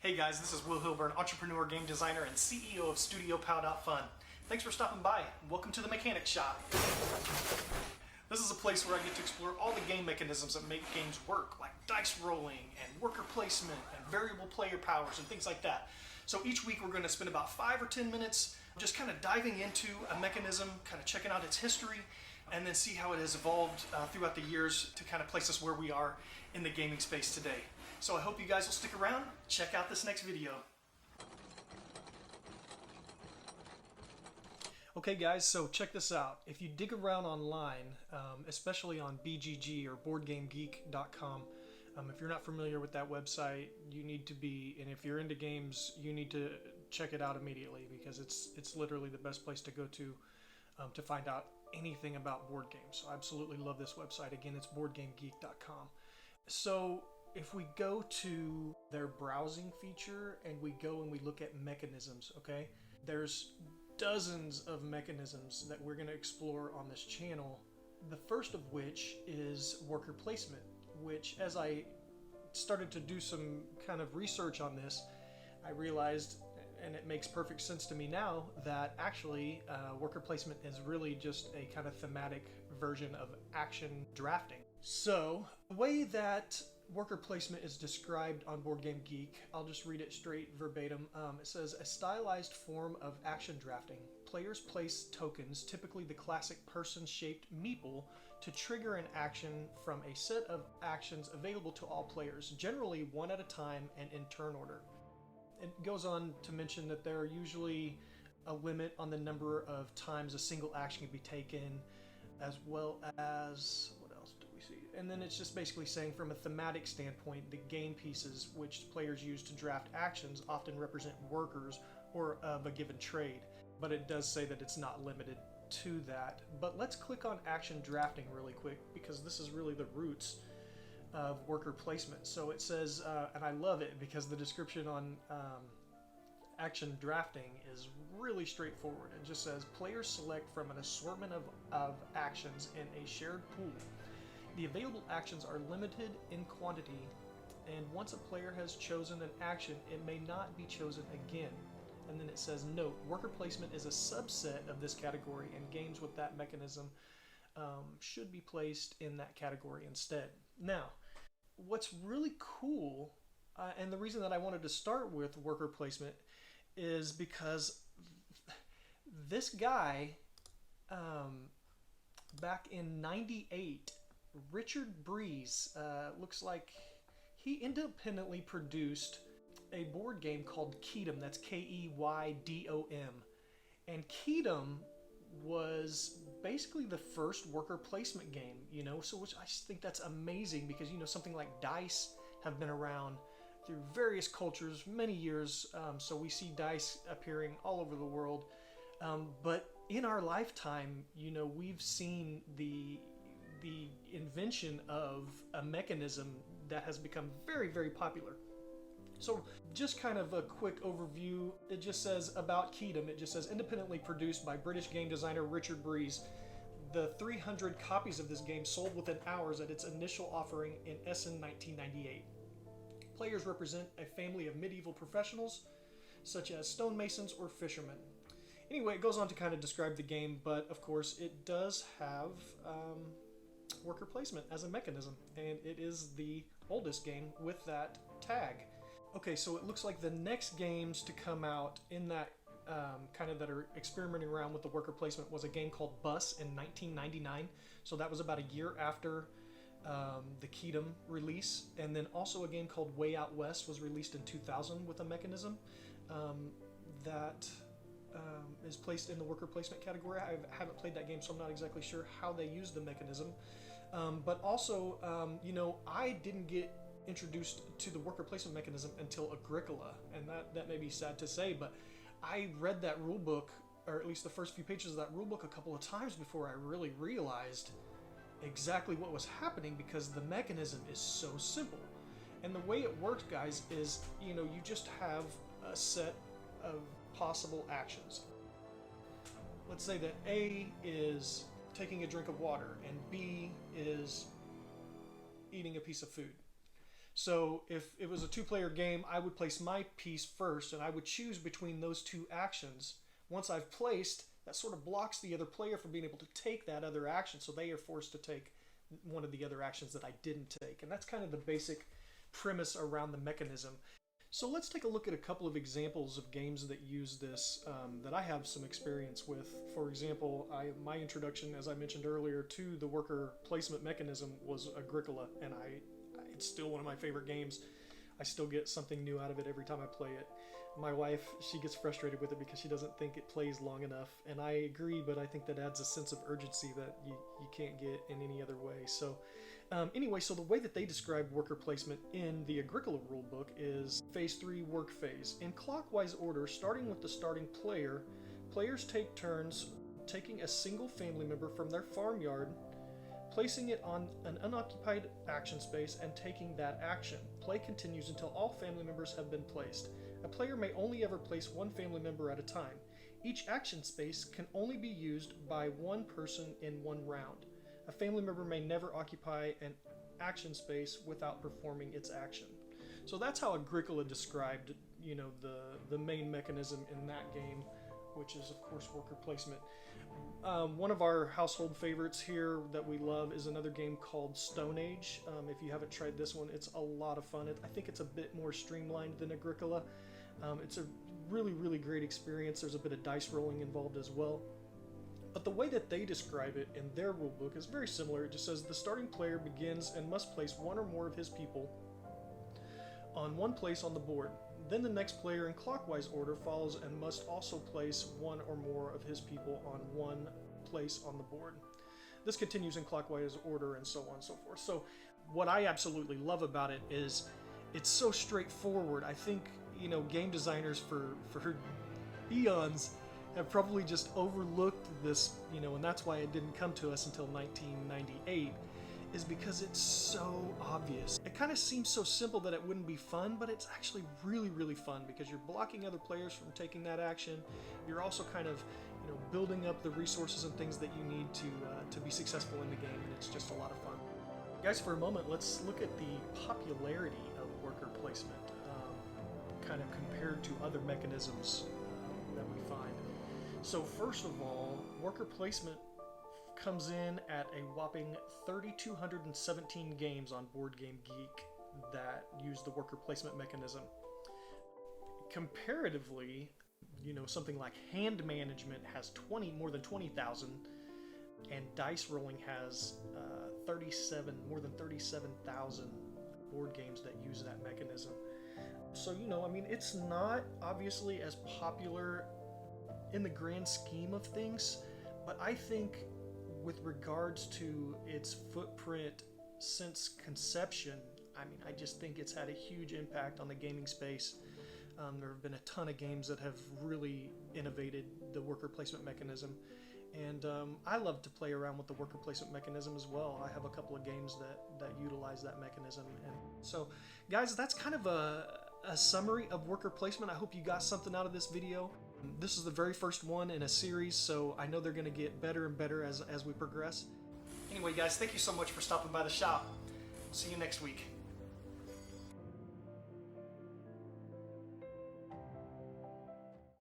Hey guys, this is Will Hilburn, entrepreneur, game designer, and CEO of Studio Pow.Fun. Thanks for stopping by. Welcome to the Mechanic Shop. This is a place where I get to explore all the game mechanisms that make games work, like dice rolling and worker placement and variable player powers and things like that. So each week we're going to spend about 5 or 10 minutes just kind of diving into a mechanism, kind of checking out its history, and then see how it has evolved throughout the years to kind of place us where we are in the gaming space today. So I hope you guys will stick around. Check out this next video. Okay guys, so check this out. If you dig around online, especially on BGG or boardgamegeek.com, if you're not familiar with that website, you need to be, and if you're into games, you need to check it out immediately because it's literally the best place to go to find out anything about board games. So I absolutely love this website. Again, it's boardgamegeek.com. So if we go to their browsing feature and we go and we look at mechanisms, okay, there's dozens of mechanisms that we're going to explore on this channel. The first of which is worker placement, which as I started to do some kind of research on this, I realized, and it makes perfect sense to me now, that actually worker placement is really just a kind of thematic version of action drafting. So the way that worker placement is described on BoardGameGeek, I'll just read it straight verbatim. It says, a stylized form of action drafting. Players place tokens, typically the classic person-shaped meeple, to trigger an action from a set of actions available to all players, generally one at a time and in turn order. It goes on to mention that there are usually a limit on the number of times a single action can be taken, as well as, what else do we see? And then it's just basically saying from a thematic standpoint, the game pieces which players use to draft actions often represent workers or of a given trade. But it does say that it's not limited to that. But let's click on action drafting really quick because this is really the roots of worker placement. So it says, and I love it because the description on action drafting is really straightforward. It just says players select from an assortment of actions in a shared pool. The available actions are limited in quantity, and once a player has chosen an action, it may not be chosen again. And then it says, note, worker placement is a subset of this category, and games with that mechanism should be placed in that category instead. Now, what's really cool, and the reason that I wanted to start with worker placement is because this guy, back in '98, Richard Breeze, looks like he independently produced a board game called Keydom. That's Keydom. And Keydom was basically the first worker placement game, you know, so which I just think that's amazing because, you know, something like dice have been around through various cultures, many years, so we see dice appearing all over the world, but in our lifetime, you know, we've seen the invention of a mechanism that has become very, very popular. So just kind of a quick overview, it just says about Keydom, it just says independently produced by British game designer Richard Breeze. The 300 copies of this game sold within hours at its initial offering in Essen 1998. Players represent a family of medieval professionals, such as stonemasons or fishermen. Anyway, it goes on to kind of describe the game, but of course it does have worker placement as a mechanism, and it is the oldest game with that tag. Okay, so it looks like the next games to come out in that kind of that are experimenting around with the worker placement was a game called Bus in 1999. So that was about a year after the Keydom release. And then also a game called Way Out West was released in 2000 with a mechanism that is placed in the worker placement category. I haven't played that game, so I'm not exactly sure how they use the mechanism. But also, you know, I didn't get introduced to the worker placement mechanism until Agricola, and that may be sad to say, but I read that rule book, or at least the first few pages of that rule book, a couple of times before I really realized exactly what was happening because the mechanism is so simple. And the way it works, guys, is, you know, you just have a set of possible actions. Let's say that A is taking a drink of water and B is eating a piece of food. So if it was a two-player game, I would place my piece first, and I would choose between those two actions. Once I've placed, that sort of blocks the other player from being able to take that other action, so they are forced to take one of the other actions that I didn't take. And that's kind of the basic premise around the mechanism. So let's take a look at a couple of examples of games that use this that I have some experience with. For example, my introduction, as I mentioned earlier, to the worker placement mechanism was Agricola, and it's still one of my favorite games. I still get something new out of it every time I play it. My wife, she gets frustrated with it because she doesn't think it plays long enough, and I agree, but I think that adds a sense of urgency that you can't get in any other way. So anyway, so the way that they describe worker placement in the Agricola rulebook is Phase 3 work phase. In clockwise order, starting with the starting player, players take turns taking a single family member from their farmyard, placing it on an unoccupied action space, and taking that action. Play continues until all family members have been placed. A player may only ever place one family member at a time. Each action space can only be used by one person in one round. A family member may never occupy an action space without performing its action. So that's how Agricola described, the main mechanism in that game, which is of course worker placement. One of our household favorites here that we love is another game called Stone Age. If you haven't tried this one, it's a lot of fun. I think it's a bit more streamlined than Agricola. It's a really, really great experience. There's a bit of dice rolling involved as well. But the way that they describe it in their rulebook is very similar. It just says the starting player begins and must place one or more of his people on one place on the board. Then the next player in clockwise order follows and must also place one or more of his people on one place on the board. This continues in clockwise order and so on and so forth. So what I absolutely love about it is it's so straightforward. I think, game designers for eons have probably just overlooked this, and that's why it didn't come to us until 1998, is because it's so obvious. It kind of seems so simple that it wouldn't be fun, but it's actually really, really fun because you're blocking other players from taking that action. You're also kind of, building up the resources and things that you need to be successful in the game, and it's just a lot of fun. Guys, for a moment, let's look at the popularity of worker placement, kind of compared to other mechanisms that we find. So first of all, worker placement comes in at a whopping 3,217 games on BoardGame Geek that use the worker placement mechanism. Comparatively, something like hand management has more than 20,000, and dice rolling has more than 37,000 board games that use that mechanism. So, it's not obviously as popular in the grand scheme of things, but I think with regards to its footprint since conception, I just think it's had a huge impact on the gaming space. There have been a ton of games that have really innovated the worker placement mechanism, and I love to play around with the worker placement mechanism as well. I have a couple of games that utilize that mechanism. And so, guys, that's kind of a summary of worker placement. I hope you got something out of this video. This is the very first one in a series, so I know they're going to get better and better as we progress. Anyway, guys, thank you so much for stopping by the shop. See you next week.